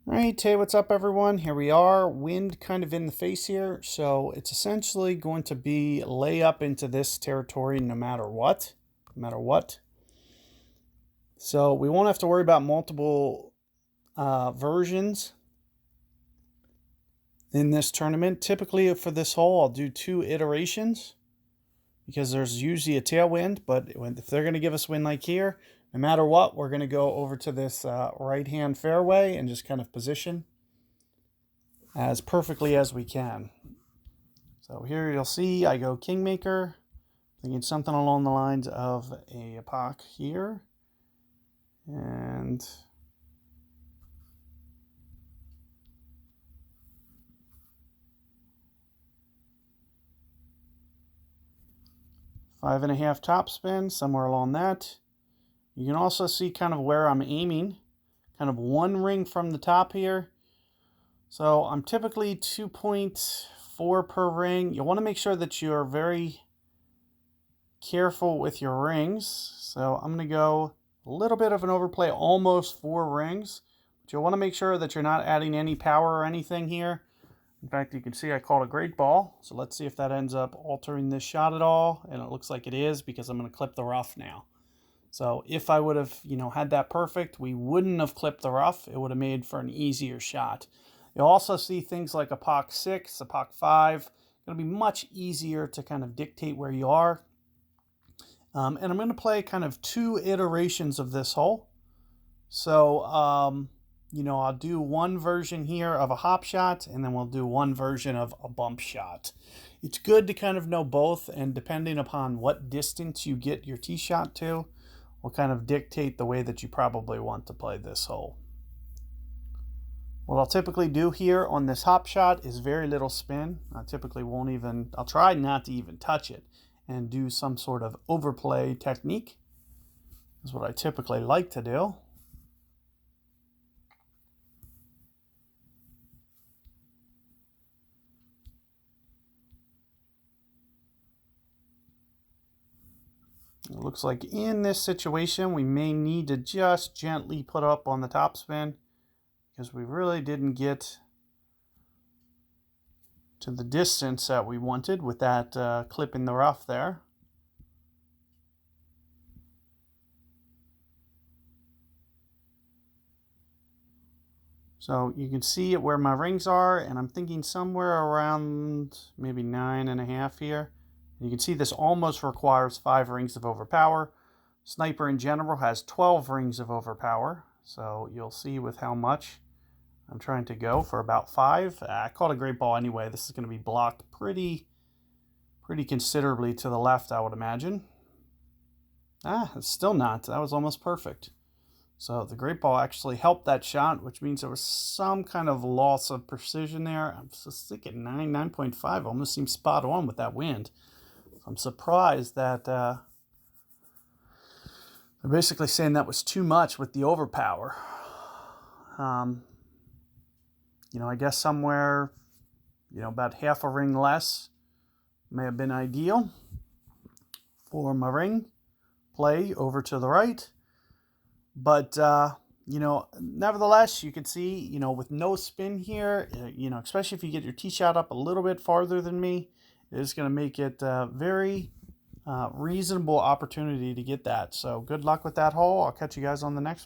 All right, hey, what's up, everyone? Here we are. Wind kind of in the face here, so it's essentially going to be lay up into this territory no matter what. No matter what. So we won't have to worry about multiple versions in this tournament. Typically, for this hole, I'll do 2 iterations because there's usually a tailwind. But if they're going to give us wind like here, no matter what, we're going to go over to this right-hand fairway and just kind of position as perfectly as we can. So here you'll see I go Kingmaker, thinking something along the lines of a Epoch here. And five and a half topspin, somewhere along that. You can also see kind of where I'm aiming, kind of 1 ring from the top here. So I'm typically 2.4 per ring. You want to make sure that you're very careful with your rings. So I'm going to go a little bit of an overplay, almost 4 rings. But you'll want to make sure that you're not adding any power or anything here. In fact, you can see I called a great ball. So let's see if that ends up altering this shot at all. And it looks like it is, because I'm going to clip the rough now. So if I would have, had that perfect, we wouldn't have clipped the rough. It would have made for an easier shot. You'll also see things like Epoch 6, Epoch 5. It'll be much easier to kind of dictate where you are. And I'm going to play kind of 2 iterations of this hole. So, I'll do 1 version here of a hop shot, and then we'll do 1 version of a bump shot. It's good to kind of know both, and depending upon what distance you get your tee shot to, will kind of dictate the way that you probably want to play this hole. What I'll typically do here on this hop shot is very little spin. I'll try not to even touch it and do some sort of overplay technique. Is what I typically like to do. It looks like in this situation, we may need to just gently put up on the topspin, because we really didn't get to the distance that we wanted with that clip in the rough there. So you can see it where my rings are, and I'm thinking somewhere around maybe 9.5 here. You can see this almost requires 5 rings of overpower. Sniper in general has 12 rings of overpower, so you'll see with how much I'm trying to go for about 5. I called a great ball anyway. This is going to be blocked pretty considerably to the left, I would imagine. It's still not. That was almost perfect. So the great ball actually helped that shot, which means there was some kind of loss of precision there. I'm just thinking 9.5 almost seems spot on with that wind. I'm surprised that they're basically saying that was too much with the overpower. I guess somewhere, about half a ring less may have been ideal for my ring play over to the right. But, nevertheless, you can see, with no spin here, especially if you get your tee shot up a little bit farther than me, it's going to make it a very reasonable opportunity to get that. So good luck with that hole. I'll catch you guys on the next one.